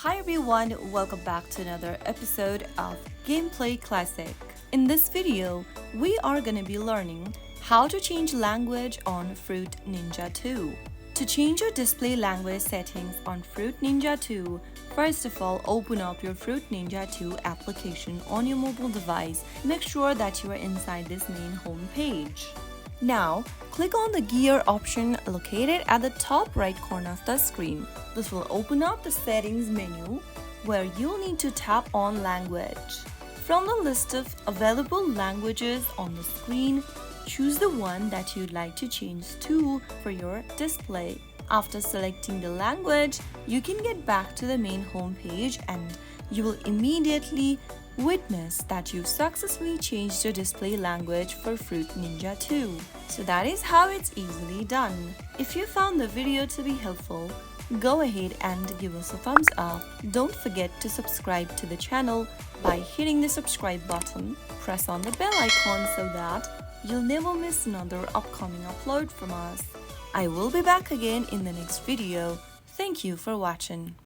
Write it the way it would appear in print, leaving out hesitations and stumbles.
Hi everyone, welcome back to another episode of Gameplay Classic. In this video, we are going to be learning how to change language on Fruit Ninja 2. To change your display language settings on Fruit Ninja 2, first of all, open up your Fruit Ninja 2 application on your mobile device. Make sure that you are inside this main home page. Now, click on the gear option located at the top right corner of the screen. This will open up the settings menu where you'll need to tap on language. From the list of available languages on the screen, choose the one that you'd like to change to for your display. After selecting the language, you can get back to the main home page and you will immediately witness that you've successfully changed your display language for Fruit Ninja 2. So that is how it's easily done. If you found the video to be helpful, go ahead and give us a thumbs up. Don't forget to subscribe to the channel by hitting the subscribe button. Press on the bell icon so that you'll never miss another upcoming upload from us. I will be back again in the next video. Thank you for watching.